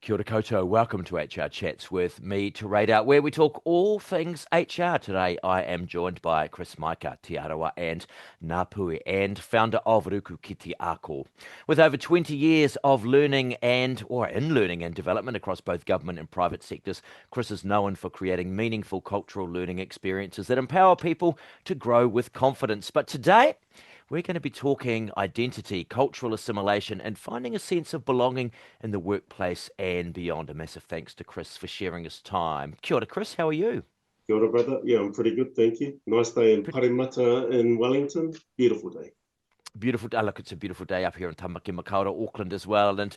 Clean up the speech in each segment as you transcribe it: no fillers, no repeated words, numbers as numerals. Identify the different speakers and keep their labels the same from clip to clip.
Speaker 1: Kia ora koutou. Welcome to HR Chats with me, to Radar, where we talk all things HR. Today, I am joined by Chris Maika, Te Arawa and Ngāpuhi, and founder of Ruku ki te Ako. With over 20 years of learning and development across both government and private sectors, Chris is known for creating meaningful cultural learning experiences that empower people to grow with confidence. But today, we're going to be talking identity, cultural assimilation, and finding a sense of belonging in the workplace and beyond. A massive thanks to Chris for sharing his time. Kia ora, Chris. How are you?
Speaker 2: Kia ora, brother. Yeah, I'm pretty good, thank you. Nice day in Parramatta in Wellington. Beautiful day.
Speaker 1: Beautiful day. Look, it's a beautiful day up here in Tamaki Makaurau, Auckland as well. And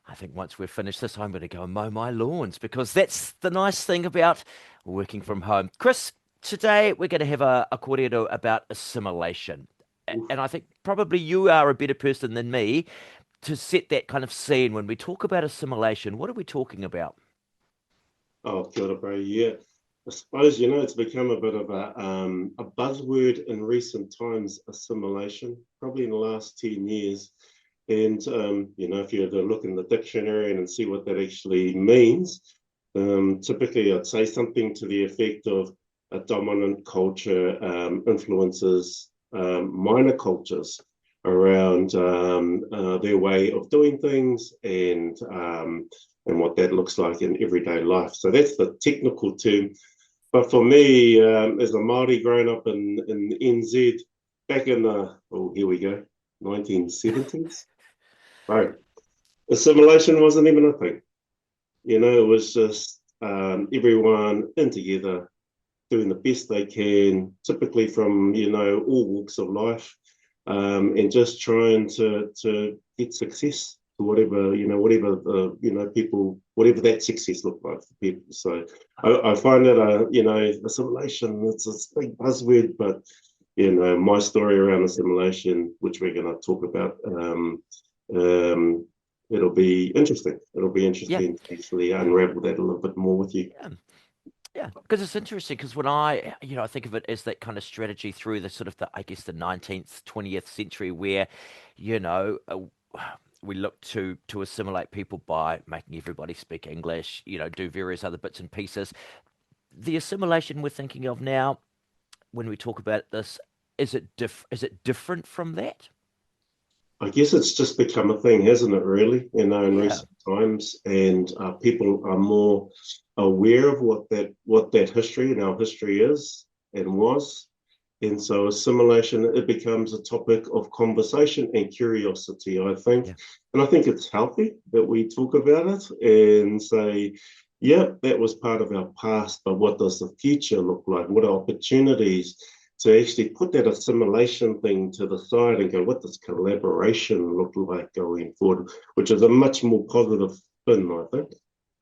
Speaker 1: I think once we've finished this, I'm going to go and mow my lawns, because that's the nice thing about working from home. Chris, today we're going to have a kōrero about assimilation. And I think probably you are a better person than me to set that kind of scene. When we talk about assimilation, what are we talking about?
Speaker 2: Oh, kia ora, bro. Yeah. I suppose, it's become a bit of a buzzword in recent times, assimilation, probably in the last 10 years. And, if you were to look in the dictionary and see what that actually means, typically I'd say something to the effect of a dominant culture influences minor cultures around their way of doing things and what that looks like in everyday life. So that's the technical term. But for me, as a Māori growing up in NZ, back in the, 1970s, right, assimilation wasn't even a thing. It was just everyone in together, doing the best they can, typically from, all walks of life, and just trying to get success to whatever people, whatever that success looked like for people. So I find that, assimilation, it's a big buzzword, but, my story around assimilation, which we're going to talk about, it'll be interesting. To actually unravel that a little bit more with you.
Speaker 1: Yeah, because it's interesting, because when I think of it as that kind of strategy through the sort of the 19th, 20th century, where, we look to assimilate people by making everybody speak English, do various other bits and pieces. The assimilation we're thinking of now, when we talk about this, is it different from that?
Speaker 2: I guess it's just become a thing, hasn't it, really, in recent times, and people are more aware of what that history and our history is and was. And so assimilation, it becomes a topic of conversation and curiosity, I think. Yeah. And I think it's healthy that we talk about it and say, yeah, that was part of our past, but what does the future look like? What are opportunities to actually put that assimilation thing to the side and go, what does collaboration look like going forward, which is a much more positive spin, I think.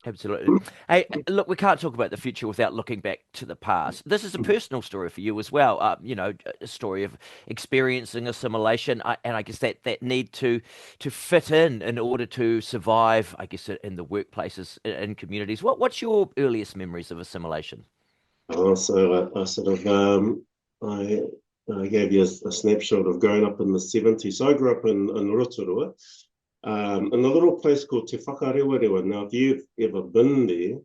Speaker 1: Absolutely. Hey, look, we can't talk about the future without looking back to the past. This is a personal story for you as well. A story of experiencing assimilation, and I guess that need to fit in order to survive, I guess, in the workplaces, in communities. What's your earliest memories of assimilation?
Speaker 2: So I sort of I gave you a snapshot of growing up in the 70s. So I grew up in Rotorua. In a little place called Te Whakarewarewa. Now, if you've ever been there,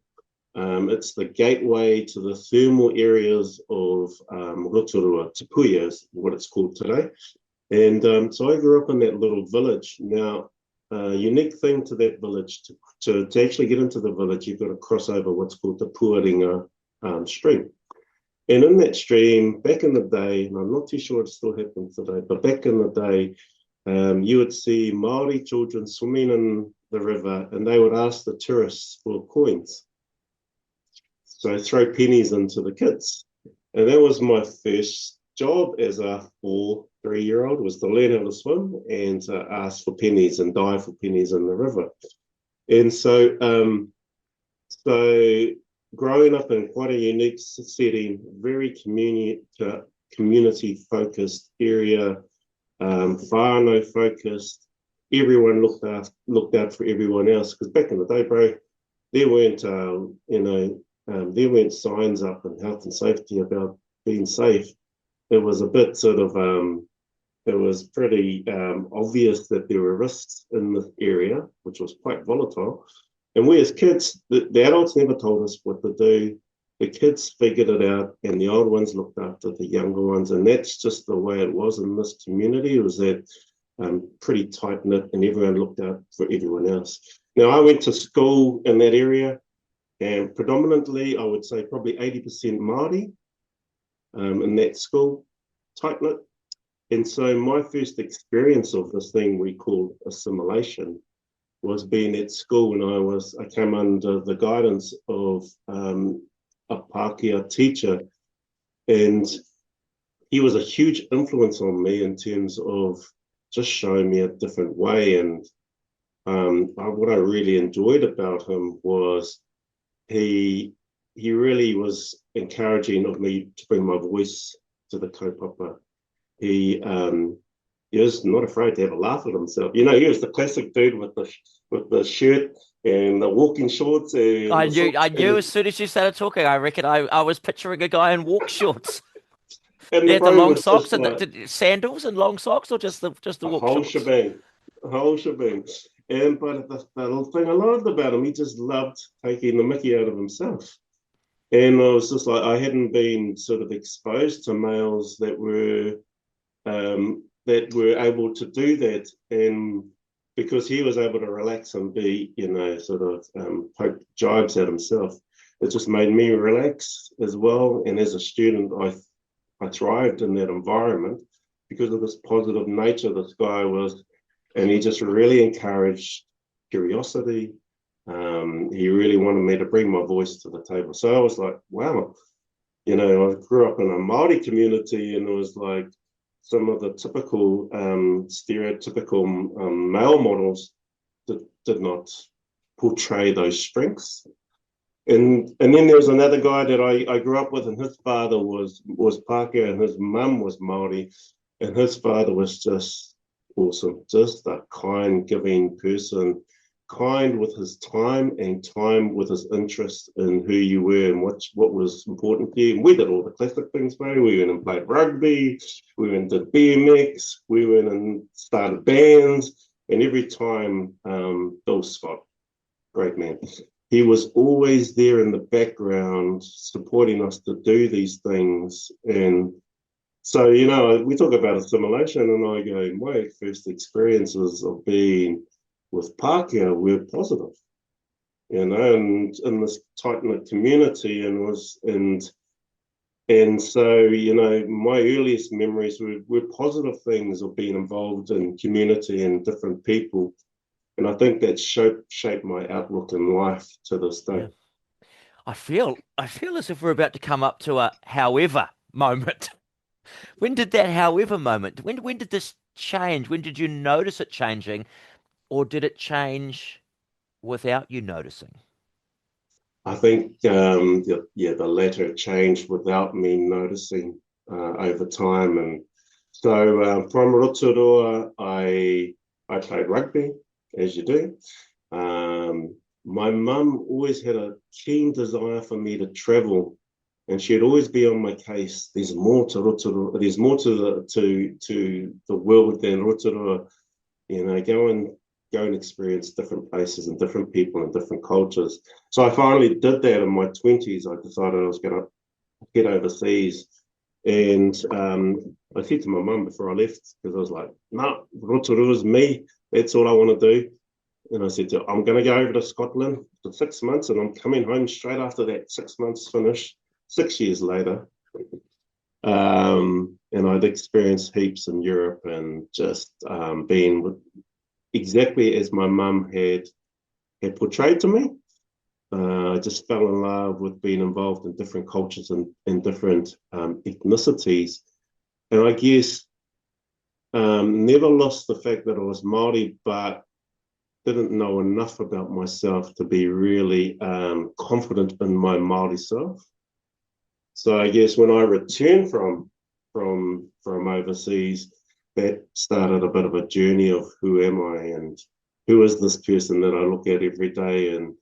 Speaker 2: it's the gateway to the thermal areas of Rotorua. Te Puia is what it's called today. And so I grew up in that little village. Now, unique thing to that village, to actually get into the village, you've got to cross over what's called the Puaringa stream. And in that stream, back in the day, and I'm not too sure it still happens today, but back in the day, you would see Maori children swimming in the river, and they would ask the tourists for coins. So throw pennies into the kids. And that was my first job as a 3-year-old, was to learn how to swim and to ask for pennies and dive for pennies in the river. And so, growing up in quite a unique setting, very community-focused area, whānau focused, everyone looked out for everyone else. Because back in the day, bro, there weren't signs up in health and safety about being safe. It was a bit sort of, it was pretty obvious that there were risks in the area, which was quite volatile. And we as kids, the adults never told us what to do. The kids figured it out, and the old ones looked after the younger ones. And that's just the way it was in this community. It was that pretty tight knit, and everyone looked out for everyone else. Now, I went to school in that area, and predominantly, I would say probably 80% Māori in that school, tight knit. And so my first experience of this thing we call assimilation was being at school, and I came under the guidance of a Pākehā teacher, and he was a huge influence on me in terms of just showing me a different way. And what I really enjoyed about him was he really was encouraging of me to bring my voice to the kaupapa. He was not afraid to have a laugh at himself. You know, he was the classic dude with the shirt and the walking shorts. And
Speaker 1: I knew as soon as you started talking, I reckon I was picturing a guy in walk shorts.
Speaker 2: and
Speaker 1: He
Speaker 2: the
Speaker 1: had the
Speaker 2: bro
Speaker 1: long
Speaker 2: was
Speaker 1: socks
Speaker 2: just
Speaker 1: and
Speaker 2: like
Speaker 1: sandals and long socks, or just the
Speaker 2: a
Speaker 1: walk
Speaker 2: whole
Speaker 1: shorts.
Speaker 2: shebang, a whole shebang. And but the thing I loved about him, he just loved taking the mickey out of himself. And I was just like, I hadn't been sort of exposed to males that were able to do that, and because he was able to relax and be, you know, sort of poke jibes at himself, it just made me relax as well. And as a student, I thrived in that environment because of this positive nature this guy was, and he just really encouraged curiosity. He really wanted me to bring my voice to the table. So I was like, wow, you know, I grew up in a Māori community, and it was like some of the typical stereotypical male models that did not portray those strengths. And then there was another guy that I grew up with, and his father was Pākehā, and his mum was Māori, and his father was just awesome, just a kind, giving person, kind with his time and time with his interest in who you were and what was important to you. And we did all the classic things, mate. We went and played rugby, we went and did BMX, we went and started bands, and every time Bill Scott, great man, he was always there in the background supporting us to do these things. And so, you know, we talk about assimilation, and I go, my first experiences of being with Pākehā were positive, you know, and in this tight-knit community, and so, you know, my earliest memories were positive things of being involved in community and different people. And I think that shaped my outlook in life to this day.
Speaker 1: Yeah. I feel as if we're about to come up to a however moment. When did that however moment? When did this change? When did you notice it changing, or did it change without you noticing?
Speaker 2: I think the latter changed without me noticing over time. And so from Rotorua, I played rugby, as you do. My mum always had a keen desire for me to travel, and she'd always be on my case. There's more to Rotorua. There's more to the world than Rotorua. You know, go and experience different places and different people and different cultures. So I finally did that in my 20s. I decided I was going to head overseas. And I said to my mum before I left, because I was like, no, Rotorua's me. That's all I want to do. And I said to her, I'm going to go over to Scotland for 6 months, and I'm coming home straight after that 6 months finished, 6 years later. And I'd experienced heaps in Europe, and just being with exactly as my mum had portrayed to me. I just fell in love with being involved in different cultures and different ethnicities. And I guess never lost the fact that I was Māori, but didn't know enough about myself to be really confident in my Māori self. So I guess when I returned from overseas, that started a bit of a journey of who am I and who is this person that I look at every day, and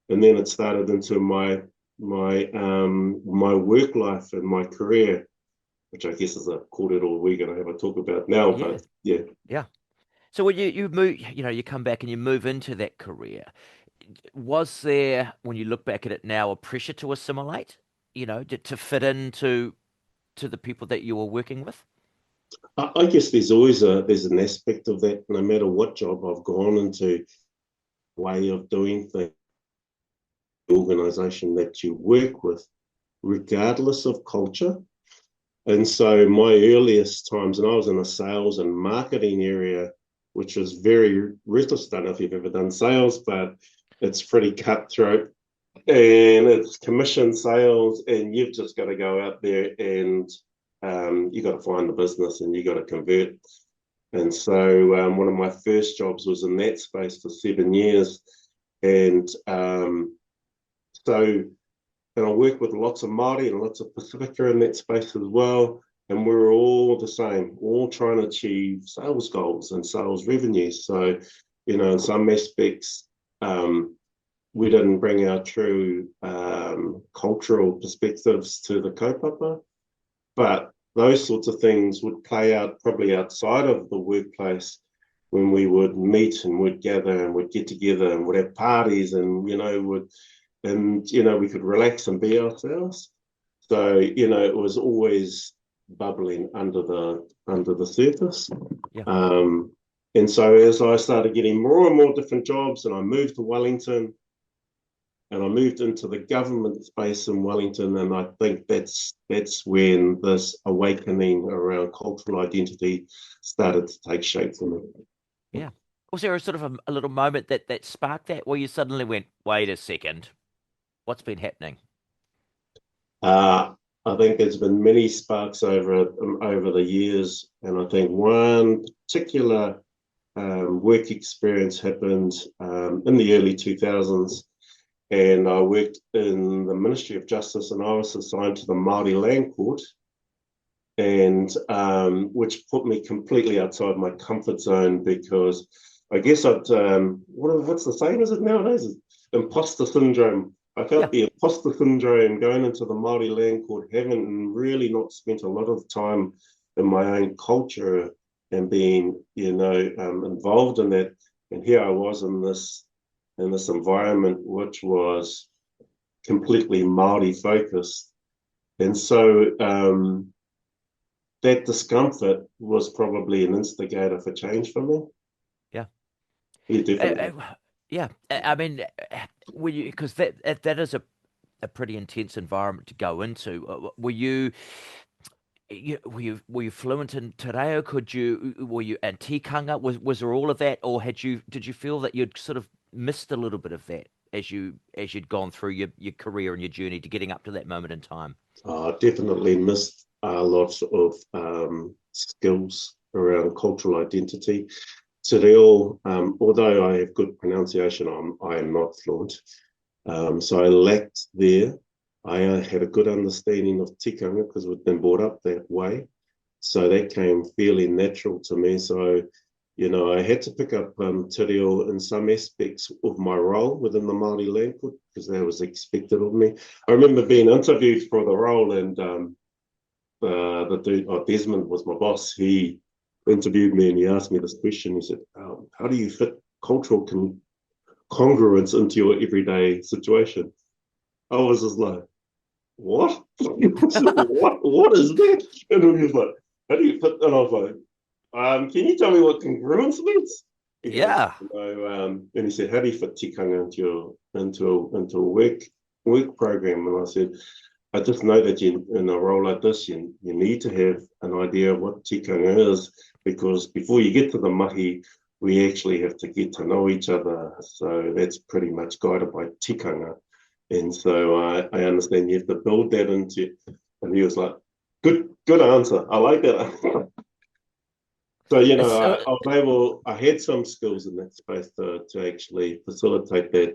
Speaker 2: then it started into my work life and my career, which I guess is a kōrero we're going to have a talk about now.
Speaker 1: Yeah.
Speaker 2: But yeah.
Speaker 1: Yeah. So when you move, you come back and you move into that career, was there, when you look back at it now, a pressure to assimilate, to fit into to the people that you were working with?
Speaker 2: I guess there's an aspect of that. No matter what job I've gone into, way of doing things, the organisation that you work with, regardless of culture. And so my earliest times, and I was in a sales and marketing area, which was very ruthless. I don't know if you've ever done sales, but it's pretty cutthroat and it's commission sales, and you've just got to go out there and you got to find the business and you got to convert. And so one of my first jobs was in that space for 7 years. And so and I work with lots of Māori and lots of Pacifica in that space as well. And we're all the same, all trying to achieve sales goals and sales revenues. So, in some aspects, we didn't bring our true cultural perspectives to the kaupapa, but those sorts of things would play out probably outside of the workplace when we would meet and would gather and would get together and would have parties and, we could relax and be ourselves. So, it was always bubbling under the surface.
Speaker 1: Yeah.
Speaker 2: And so as I started getting more and more different jobs, and I moved to Wellington, and I moved into the government space in Wellington, and I think that's when this awakening around cultural identity started to take shape for me.
Speaker 1: Yeah. Was there a sort of a little moment that sparked that, where you suddenly went, wait a second, what's been happening?
Speaker 2: I think there's been many sparks over the years, and I think one particular work experience happened in the early 2000s, and I worked in the Ministry of Justice, and I was assigned to the Māori Land Court, and which put me completely outside my comfort zone, because I guess what's the saying is it nowadays? Imposter syndrome. I felt the imposter syndrome going into the Māori Land Court, having really not spent a lot of time in my own culture and being, involved in that. And here I was in this environment which was completely Māori focused. And so that discomfort was probably an instigator for change for me.
Speaker 1: Yeah.
Speaker 2: Yeah, definitely.
Speaker 1: Yeah. I mean, because that is a pretty intense environment to go into. Were you fluent in te reo? Were you and tikanga? Was there all of that, or did you feel that you'd sort of missed a little bit of that as you'd gone through your career and your journey to getting up to that moment in time?
Speaker 2: I definitely missed a lot of skills around cultural identity. Te reo, although I have good pronunciation, I am not fluent. So I lacked there. I had a good understanding of tikanga because we'd been brought up that way. So that came fairly natural to me. So, I had to pick up te reo in some aspects of my role within the Māori Land Court because that was expected of me. I remember being interviewed for the role, and the dude, Desmond was my boss. He interviewed me and he asked me this question. He said, how do you fit cultural congruence into your everyday situation? I was just like, what? what is that? And he was like, how do you fit? And I was like, can you tell me what congruence means? He
Speaker 1: Yeah.
Speaker 2: goes, and he said, how do you fit tikanga into a work program? And I said, I just know that in a role like this, you need to have an idea of what tikanga is, because before you get to the mahi, we actually have to get to know each other. So that's pretty much guided by tikanga. And so I understand you have to build that into. And he was like, good answer. I like that. So, I had some skills in that space to actually facilitate that.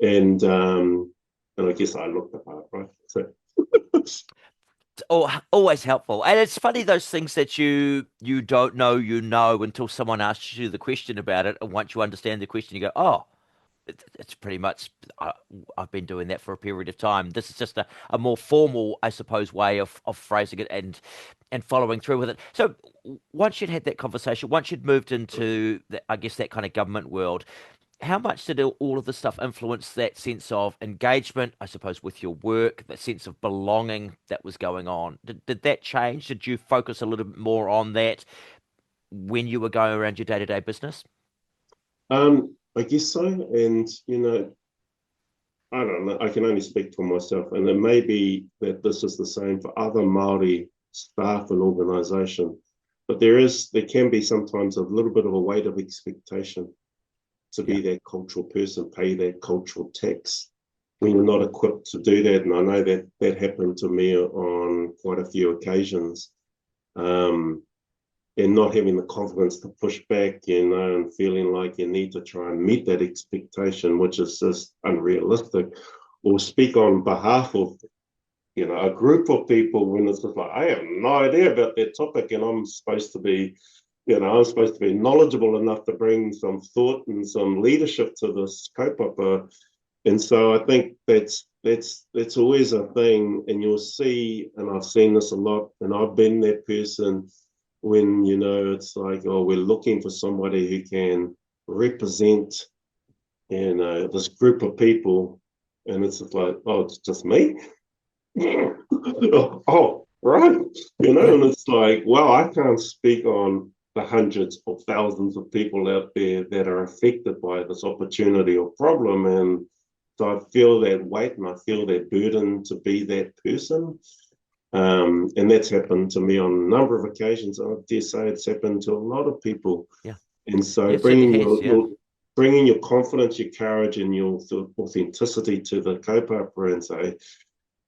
Speaker 2: And I guess I looked the part, right? So.
Speaker 1: Always helpful. And it's funny, those things that you don't know, until someone asks you the question about it. And once you understand the question, you go, oh, it's pretty much, I've been doing that for a period of time. This is just a more formal, I suppose, way of phrasing it. And and following through with it. So once you'd had that conversation, once you'd moved into, I guess, that kind of government world, how much did all of this stuff influence that sense of engagement, I suppose, with your work, that sense of belonging that was going on? Did that change? Did you focus a little bit more on that when you were going around your day-to-day business?
Speaker 2: I guess so. And, I don't know, I can only speak for myself. And it may be that this is the same for other Māori staff and organisation. But there can be sometimes a little bit of a weight of expectation to be that cultural person, pay that cultural tax when you're not equipped to do that. And I know that happened to me on quite a few occasions. And not having the confidence to push back, and feeling like you need to try and meet that expectation, which is just unrealistic, or speak on behalf of, a group of people when it's just like, I have no idea about that topic, and I'm supposed to be knowledgeable enough to bring some thought and some leadership to this kaupapa. And so I think that's always a thing, and you'll see, and I've seen this a lot, and I've been that person when, it's like, oh, we're looking for somebody who can represent, this group of people, and it's just like, oh, it's just me? Oh, right. And it's like, well, I can't speak on the hundreds of thousands of people out there that are affected by this opportunity or problem. And so I feel that weight and I feel that burden to be that person. And that's happened to me on a number of occasions. I dare say it's happened to a lot of people.
Speaker 1: Yeah.
Speaker 2: And so
Speaker 1: Yes,
Speaker 2: bringing your confidence, your courage, and your authenticity to the kaupapa and say,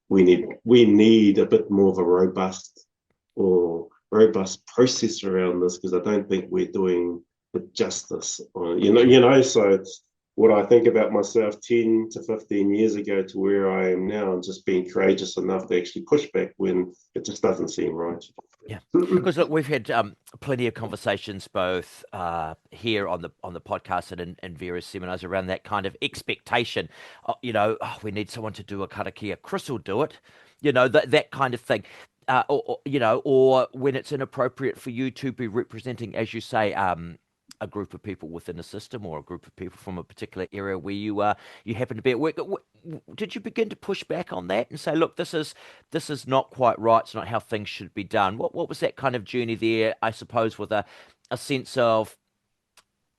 Speaker 2: we need a bit more of a robust process around this, because I don't think we're doing it justice. So it's what I think about myself 10 to 15 years ago to where I am now, and just being courageous enough to actually push back when it just doesn't seem right.
Speaker 1: Yeah, because look, we've had plenty of conversations both here on the podcast and in various seminars around that kind of expectation. We need someone to do a karakia. Chris will do it. That kind of thing. Or when it's inappropriate for you to be representing, as you say, a group of people within a system, or a group of people from a particular area where you happen to be at work. Did you begin to push back on that and say, look, this is not quite right, it's not how things should be done? What was that kind of journey there, I suppose, with a sense of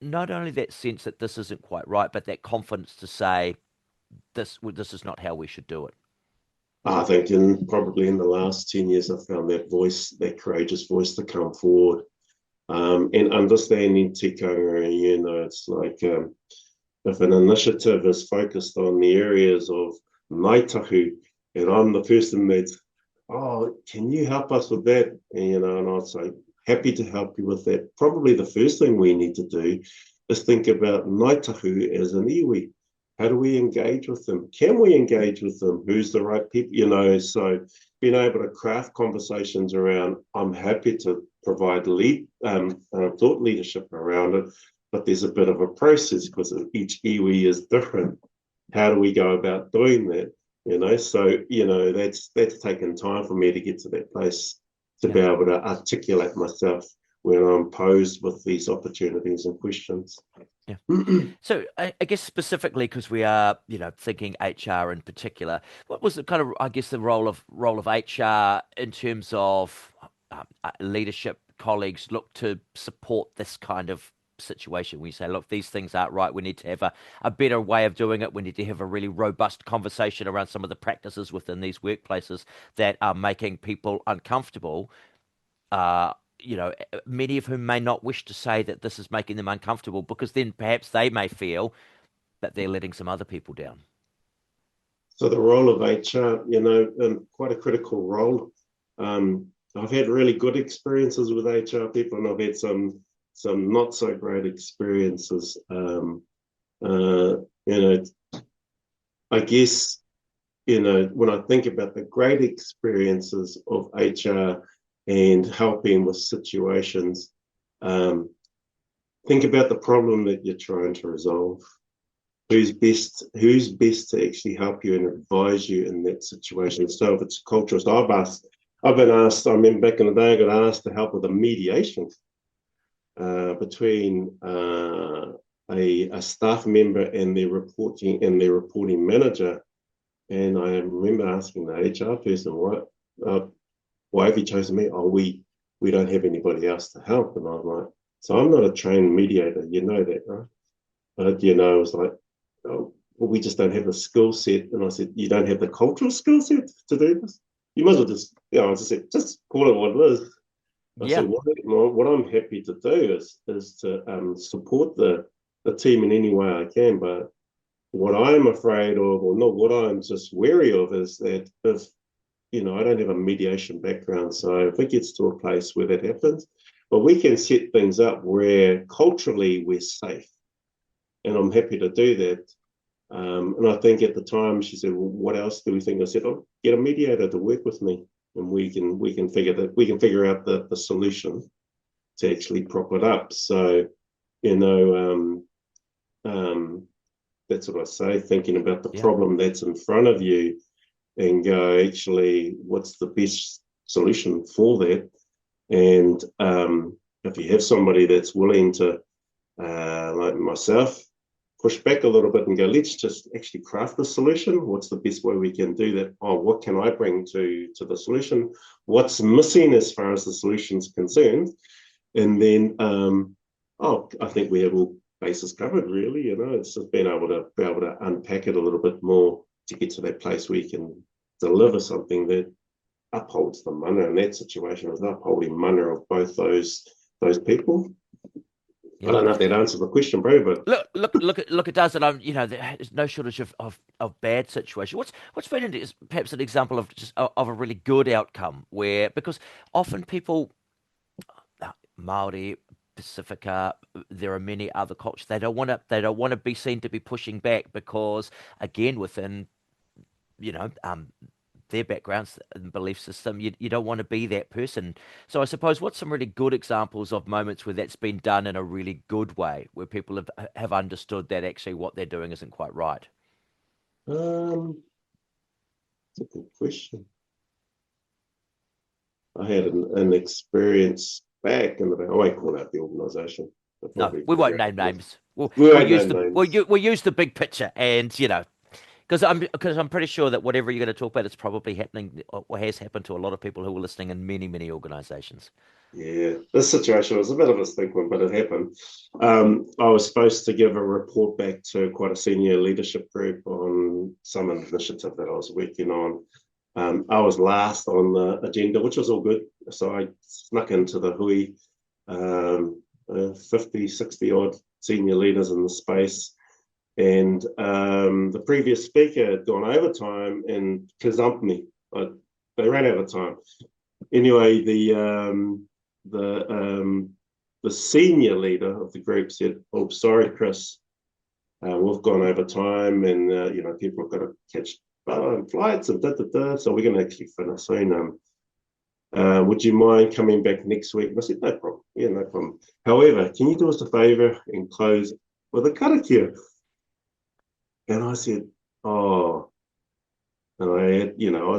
Speaker 1: not only that sense that this isn't quite right, but that confidence to say this is not how we should do it?
Speaker 2: I think probably in the last 10 years, I've found that voice, that courageous voice, to come forward. And understanding tikanga, it's like, if an initiative is focused on the areas of ngaitahu, and I'm the person that's, oh, can you help us with that? And I'd say, happy to help you with that. Probably the first thing we need to do is think about ngaitahu as an iwi. How do we engage with them? Can we engage with them? Who's the right people? So being able to craft conversations around, I'm happy to provide thought leadership around it, but there's a bit of a process because each iwi is different. How do we go about doing that? So that's taken time for me to get to that place to be able to articulate myself when I'm posed with these opportunities and questions.
Speaker 1: Yeah. So I guess specifically, because we are, thinking HR in particular, what was the kind of, I guess, the role of HR in terms of leadership, colleagues look to support this kind of situation? We say, look, these things aren't right. We need to have a better way of doing it. We need to have a really robust conversation around some of the practices within these workplaces that are making people uncomfortable. Many of whom may not wish to say that this is making them uncomfortable, because then perhaps they may feel that they're letting some other people down.
Speaker 2: So the role of HR, quite a critical role. I've had really good experiences with HR people, and I've had some not so great experiences. I guess, when I think about the great experiences of HR and helping with situations, think about the problem that you're trying to resolve. Who's best to actually help you and advise you in that situation? So if it's cultural, so I've been asked, I remember back in the day, I got asked to help with a mediation between a staff member and their reporting manager. And I remember asking the HR person, why have you chosen me? Oh, we don't have anybody else to help. And I was like, so I'm not a trained mediator, you know that, right? But, it was like, oh, well, we just don't have the skill set. And I said, you don't have the cultural skill set to do this? You might as well just, I just said, just call it what it is. I said, what I'm happy to do is to support the team in any way I can. But what I'm afraid of, or not what I'm just wary of, is that if, I don't have a mediation background. So if it gets to a place where that happens, but we can set things up where culturally we're safe. And I'm happy to do that. And I think at the time she said, well, what else do we think? I said, oh, get a mediator to work with me, and we can figure out the solution to actually prop it up. So, that's what I say, thinking about the problem that's in front of you and go, actually, what's the best solution for that? And if you have somebody that's willing to, like myself, push back a little bit and go, let's just actually craft the solution. What's the best way we can do that? Oh, what can I bring to the solution? What's missing as far as the solution's concerned? And then, I think we have all bases covered, really. It's just being able to unpack it a little bit more to get to that place where you can deliver something that upholds the mana. In that situation, is upholding mana of both those people. I don't know if that answers the question, bro, but
Speaker 1: look, it does. And there's no shortage of bad situations. What's been is perhaps an example of of a really good outcome because often people, Maori, Pacifica, there are many other cultures. They don't want to be seen to be pushing back because, again, within their backgrounds and belief system, you don't want to be that person. So I suppose what's some really good examples of moments where that's been done in a really good way, where people have understood that actually what they're doing isn't quite right?
Speaker 2: that's a good question. I had an experience back in the day. I won't call out the organisation.
Speaker 1: No, we won't name names. We'll use the big picture, and because I'm pretty sure that whatever you're going to talk about is probably happening or has happened to a lot of people who are listening in many, many organisations.
Speaker 2: Yeah, this situation was a bit of a stick one, but it happened. I was supposed to give a report back to quite a senior leadership group on some initiative that I was working on. I was last on the agenda, which was all good. So I snuck into the hui, 50, 60 odd senior leaders in the space. And the previous speaker had gone overtime and gazumped me. They ran out of time. Anyway, the senior leader of the group said, "Oh, sorry, Chris, we've gone over time, and people have got to catch flights and so we're going to actually finish soon. Would you mind coming back next week?" And I said, "No problem. Yeah, no problem. However, can you do us a favour and close with a karakia?" And I said, "Oh," and I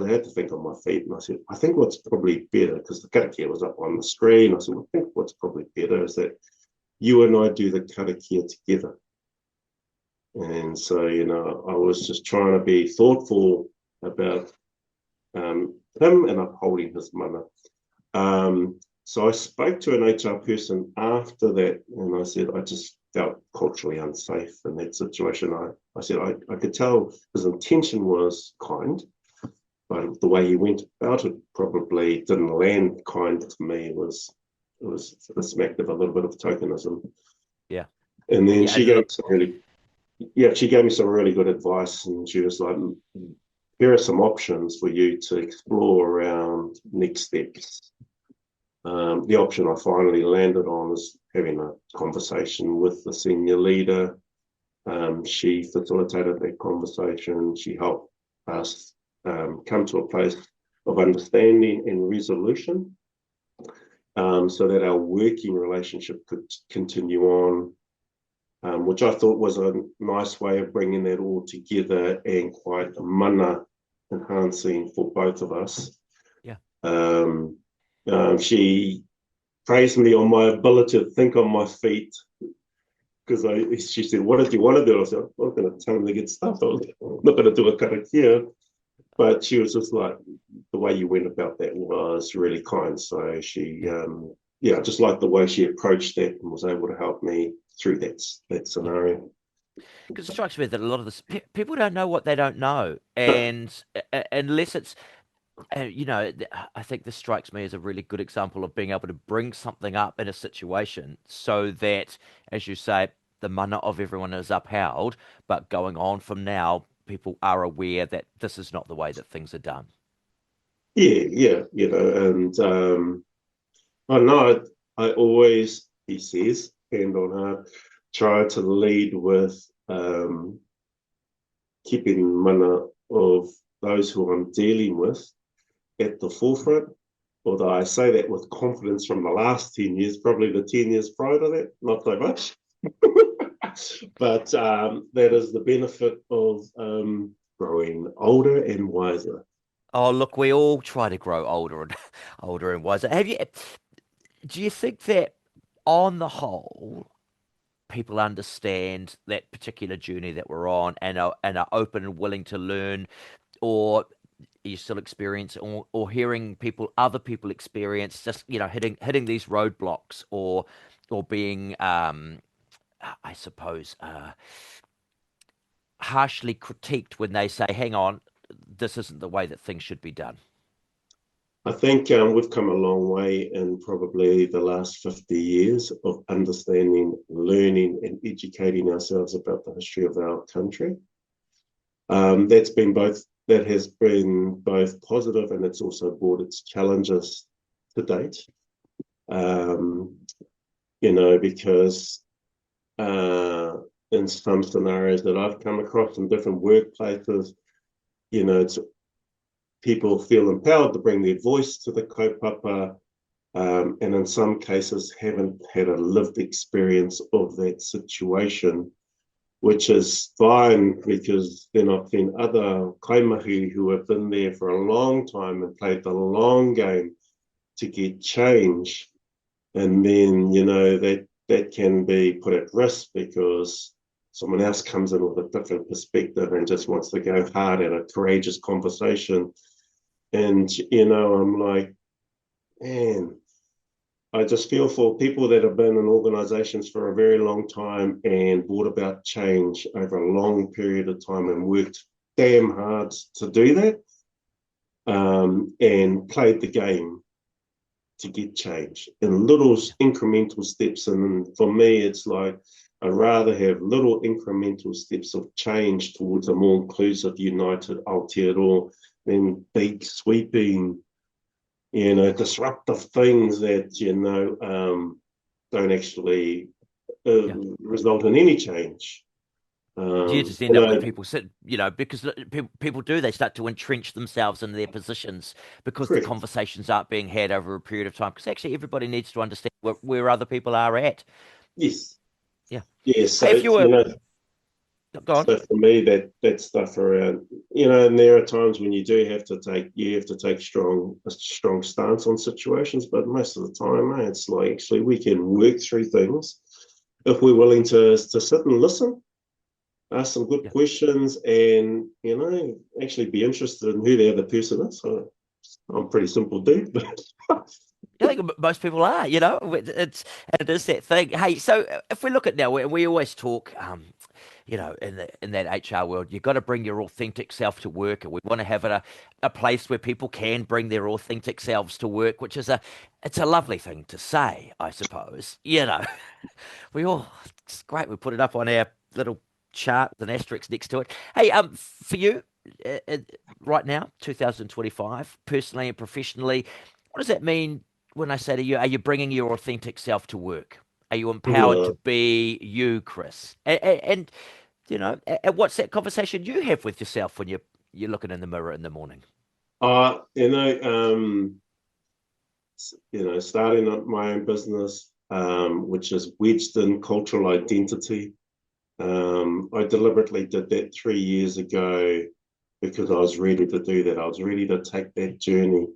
Speaker 2: had to think on my feet. And I said, "I think what's probably better," because the karakia was up on the screen. I said, "I think what's probably better is that you and I do the karakia together." And so, I was just trying to be thoughtful about him and upholding his mana. So I spoke to an HR person after that, and I said, I just felt culturally unsafe in that situation. I said, I could tell his intention was kind, but the way he went about it probably didn't land kind to me. It was sort of smacked of a little bit of tokenism.
Speaker 1: Yeah.
Speaker 2: And then she gave me some really good advice, and she was like, "Here are some options for you to explore around next steps." The option I finally landed on is having a conversation with the senior leader. She facilitated that conversation. She helped us come to a place of understanding and resolution, so that our working relationship could continue on, which I thought was a nice way of bringing that all together and quite mana enhancing for both of us.
Speaker 1: Yeah.
Speaker 2: She praised me on my ability to think on my feet because she said, "What did you want to do?" I said, "I'm not going to tell him to get stuff. I'm not going to do a karakia." But she was just like, the way you went about that was really kind. So she, I just liked the way she approached that and was able to help me through that scenario.
Speaker 1: Because it strikes me that a lot of this people don't know what they don't know,
Speaker 2: No,
Speaker 1: and unless it's I think this strikes me as a really good example of being able to bring something up in a situation so that, as you say, the mana of everyone is upheld, but going on from now, people are aware that this is not the way that things are done.
Speaker 2: yeah, and I know I always, he says, hand on heart, try to lead with keeping mana of those who I'm dealing with at the forefront. Although I say that with confidence from the last 10 years, probably the 10 years prior to that, not so much. But that is the benefit of growing older and wiser.
Speaker 1: Oh, look, we all try to grow older and older and wiser. Do you think that on the whole, people understand that particular journey that we're on and are open and willing to learn, or are you still experience or hearing other people experience just hitting these roadblocks or being I suppose harshly critiqued when they say, "Hang on, this isn't the way that things should be done."
Speaker 2: I think we've come a long way in probably the last 50 years of understanding, learning, and educating ourselves about the history of our country. That has been both positive and it's also brought its challenges to date. Um, because in some scenarios that I've come across in different workplaces, it's people feel empowered to bring their voice to the kaupapa, and in some cases haven't had a lived experience of that situation, which is fine because then I've seen other kaimahi who have been there for a long time and played the long game to get change. And then, that can be put at risk because someone else comes in with a different perspective and just wants to go hard at a courageous conversation. And, I'm like, man, I just feel for people that have been in organizations for a very long time and brought about change over a long period of time and worked damn hard to do that, and played the game to get change in little incremental steps. And for me, it's like I'd rather have little incremental steps of change towards a more inclusive, united Aotearoa than big sweeping, disruptive things that, don't actually
Speaker 1: Yeah.
Speaker 2: result in any change.
Speaker 1: You just end up with people because people do, they start to entrench themselves in their positions because the
Speaker 2: Correct.
Speaker 1: conversations aren't being had over a period of time. Because actually, everybody needs to understand where other people are at.
Speaker 2: Yes.
Speaker 1: Yeah.
Speaker 2: Yeah.
Speaker 1: Hey,
Speaker 2: So,
Speaker 1: if you were, go on.
Speaker 2: so for me, that stuff around, and there are times when you have to take a strong stance on situations, but most of the time, it's like actually we can work through things if we're willing to sit and listen, ask some good
Speaker 1: Yeah.
Speaker 2: questions, and actually be interested in who the other person is. So I'm a pretty simple dude, but
Speaker 1: I think most people are, it is that thing. Hey, so if we look at now, we always talk, in that HR world, you've got to bring your authentic self to work, and we want to have a place where people can bring their authentic selves to work, which is it's a lovely thing to say, I suppose. It's great. We put it up on our little chart with an asterisk next to it. Hey, for you, uh, right now, 2025, personally and professionally, what does that mean when I say to you, are you bringing your authentic self to work? Are you empowered to
Speaker 2: no.
Speaker 1: be you, Chris? And what's that conversation you have with yourself when you're looking in the mirror in the morning?
Speaker 2: uh, you know, um, starting up my own business, which is wedged in cultural identity. I deliberately did that 3 years ago because I was ready to do that. I was ready to take that journey.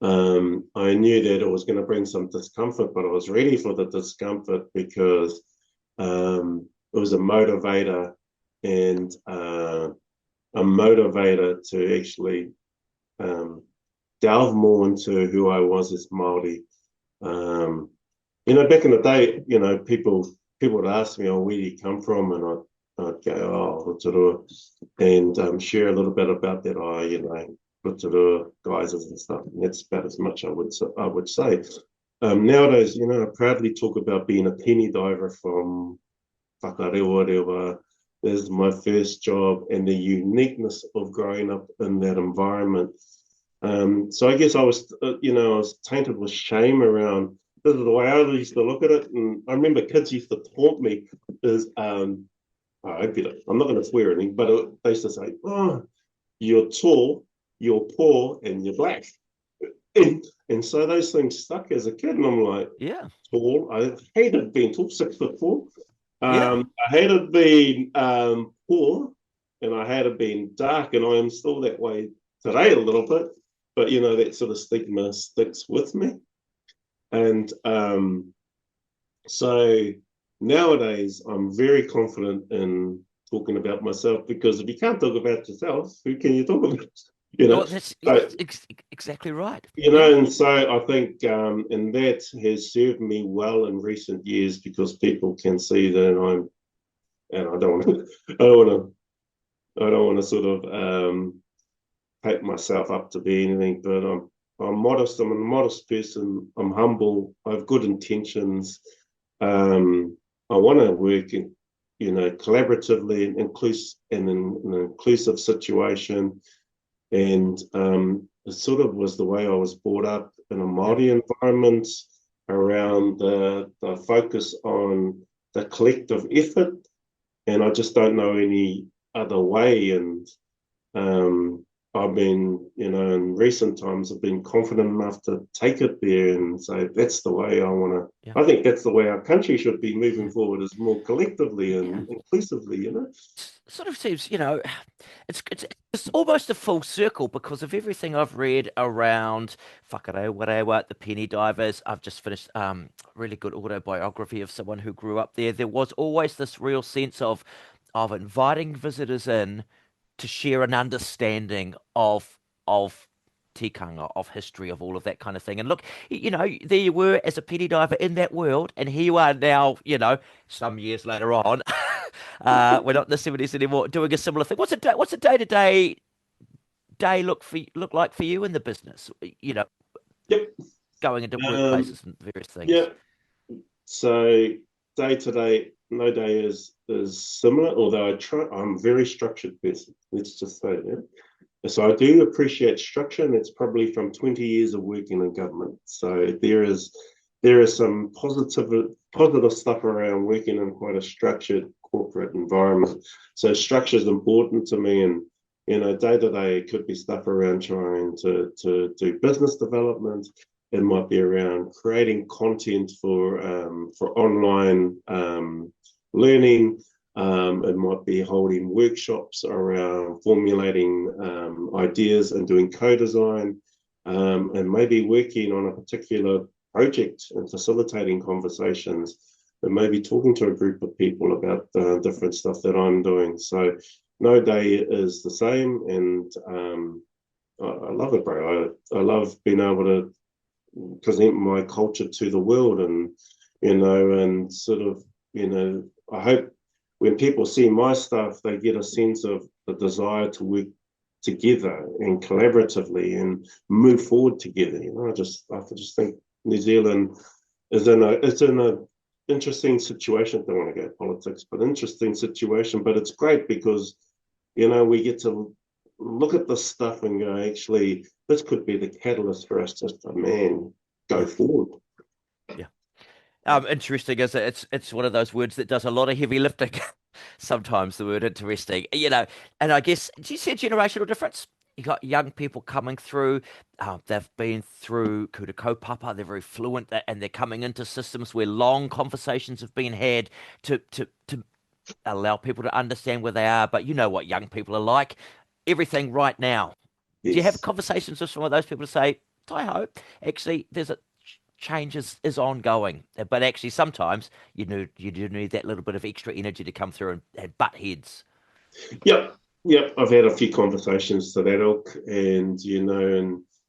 Speaker 2: I knew that it was going to bring some discomfort, but I was ready for the discomfort because it was a motivator and to actually delve more into who I was as Māori. Back in the day, people would ask me, "Oh, where do you come from?" And I'd go, "Oh, Rotorua," and share a little bit about that. Rotorua guises and stuff. And that's about as much I would say. Nowadays, I proudly talk about being a penny diver from Whakarewa. This is my first job, and the uniqueness of growing up in that environment. So I guess I was tainted with shame around. This is the way I used to look at it, and I remember kids used to taunt me. I'm not going to swear anything, but they used to say, "Oh, you're tall, you're poor, and you're black." And so those things stuck as a kid, and I'm like,
Speaker 1: Yeah.
Speaker 2: tall. I hated being tall, 6'4".
Speaker 1: Yeah.
Speaker 2: I hated being poor, and I hated being dark, and I am still that way today a little bit. But that sort of stigma sticks with me, and so nowadays I'm very confident in talking about myself, because if you can't talk about yourself, who can you talk about? You know,
Speaker 1: Well, that's
Speaker 2: so,
Speaker 1: exactly right. Yeah.
Speaker 2: and so I think, and that has served me well in recent years, because people can see that and I don't want to, I don't want to sort of hype myself up to be anything, but I'm modest. I'm a modest person. I'm humble. I have good intentions. I want to work collaboratively and in an inclusive situation. And it sort of was the way I was brought up in a
Speaker 1: Yeah.
Speaker 2: Māori environment, around the focus on the collective effort. And I just don't know any other way. And um, I've been, in recent times, I've been confident enough to take it there and say, that's the way I want to.
Speaker 1: Yeah.
Speaker 2: I think that's the way our country should be moving
Speaker 1: Yeah.
Speaker 2: forward, is more collectively
Speaker 1: Yeah.
Speaker 2: and inclusively,
Speaker 1: Sort of seems, it's almost a full circle because of everything I've read around Whakarewa, the penny divers. I've just finished really good autobiography of someone who grew up there. There was always this real sense of inviting visitors in to share an understanding of tikanga, of history, of all of that kind of thing. And look, there you were as a penny diver in that world, and here you are now, some years later on. We're not in the 70s anymore, doing a similar thing. What's a day look like for you in the business?
Speaker 2: Yep.
Speaker 1: Going into
Speaker 2: Um,
Speaker 1: workplaces and various things.
Speaker 2: yeah. So day to day, no day is similar. Although I'm a very structured person. Let's just say that. So I do appreciate structure, and it's probably from 20 years of working in government. So there is some positive stuff around working in quite a structured corporate environment. So structure is important to me, and day to day it could be stuff around trying to do business development. It might be around creating content for online learning. It might be holding workshops around formulating ideas and doing co-design, and maybe working on a particular project and facilitating conversations, and maybe talking to a group of people about different stuff that I'm doing. So no day is the same, and I love it, bro. I love being able to present my culture to the world, and sort of, I hope when people see my stuff, they get a sense of the desire to work together and collaboratively and move forward together. I just think New Zealand is in a interesting situation. I don't want to go politics, but interesting situation. But it's great because we get to look at this stuff and go, actually, this could be the catalyst for us just to, go
Speaker 1: Yeah,
Speaker 2: forward.
Speaker 1: yeah. Interesting is it's one of those words that does a lot of heavy lifting. Sometimes the word interesting, and I guess, do you see a generational difference? You got young people coming through. They've been through kuta kaupapa. They're very fluent, and they're coming into systems where long conversations have been had to allow people to understand where they are. But you know what young people are like. Everything right now. Do you have
Speaker 2: Yes.
Speaker 1: conversations with some of those people to say, hi-ho. Actually, there's a change is ongoing. But actually, sometimes you do need that little bit of extra energy to come through and butt heads.
Speaker 2: Yep, yep. I've had a few conversations to that ilk, and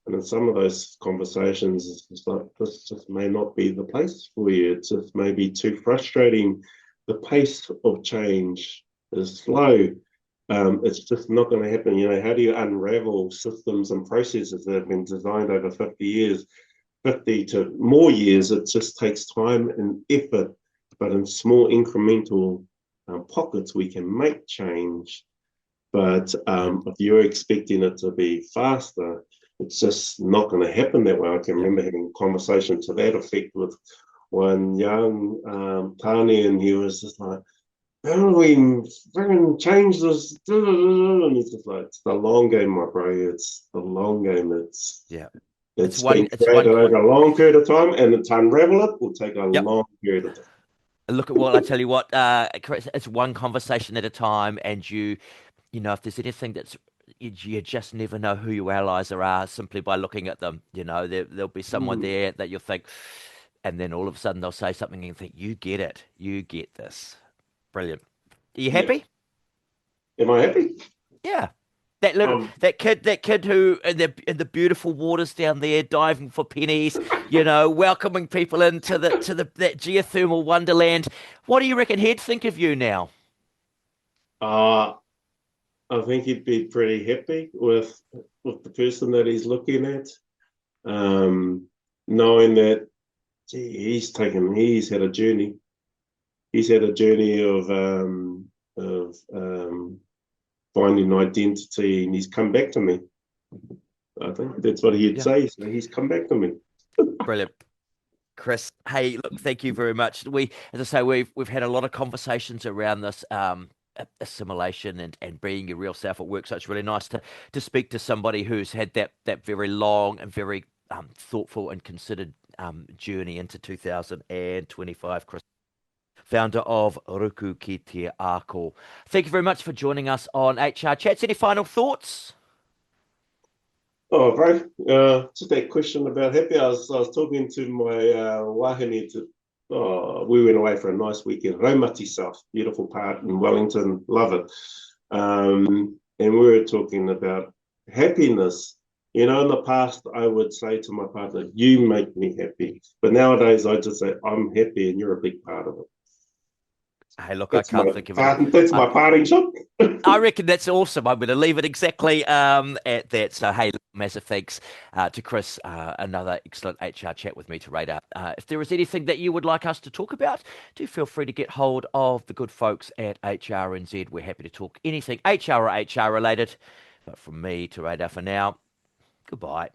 Speaker 2: and in some of those conversations, it's just like this just may not be the place for you. It's just maybe too frustrating. The pace of change is slow. It's just not going to happen. How do you unravel systems and processes that have been designed over 50 years, 50 to more years? It just takes time and effort, but in small incremental pockets, we can make change. But if you're expecting it to be faster, it's just not going to happen that way. I can remember having a conversation to that effect with one young Tāne, and he was just like, how do we freaking change this? And it's just like, it's the long game, my bro. It's the long game. It's been created over a long period of time, and to unravel it will take a long period of time.
Speaker 1: Look at what I tell you what, Chris, it's one conversation at a time, and if there's anything that's you just never know who your allies are simply by looking at them. There'll be someone there that you'll think, and then all of a sudden they'll say something and you think, you get it, you get this. Brilliant. Are you happy?
Speaker 2: Am I happy?
Speaker 1: Yeah. That kid who in the beautiful waters down there diving for pennies, welcoming people into that geothermal wonderland. What do you reckon he'd think of you now?
Speaker 2: I think he'd be pretty happy with the person that he's looking at, knowing that he's had a journey. He's had a journey of finding identity, and he's come back to me. I think that's what he'd say. So he's come back to me.
Speaker 1: Brilliant. Chris, hey, look, thank you very much. As I say, we've had a lot of conversations around this assimilation and being your real self at work. So it's really nice to speak to somebody who's had that very long and very thoughtful and considered journey into 2025, Chris, founder of Ruku ki te ako. Thank you very much for joining us on HR Chats. Any final thoughts?
Speaker 2: Oh, bro, just that question about happy. I was talking to my wahine. We went away for a nice weekend. Raumati South, beautiful part in Wellington, love it. And we were talking about happiness. In the past, I would say to my partner, you make me happy. But nowadays, I just say, I'm happy and you're a big part of it.
Speaker 1: Hey, look, I can't think of it.
Speaker 2: That's my parting shot.
Speaker 1: I reckon that's awesome. I'm going to leave it exactly at that. So, hey, massive thanks to Chris. Another excellent HR chat with me to radar. If there is anything that you would like us to talk about, do feel free to get hold of the good folks at HRNZ. We're happy to talk anything HR or HR related. But from me to radar for now, goodbye.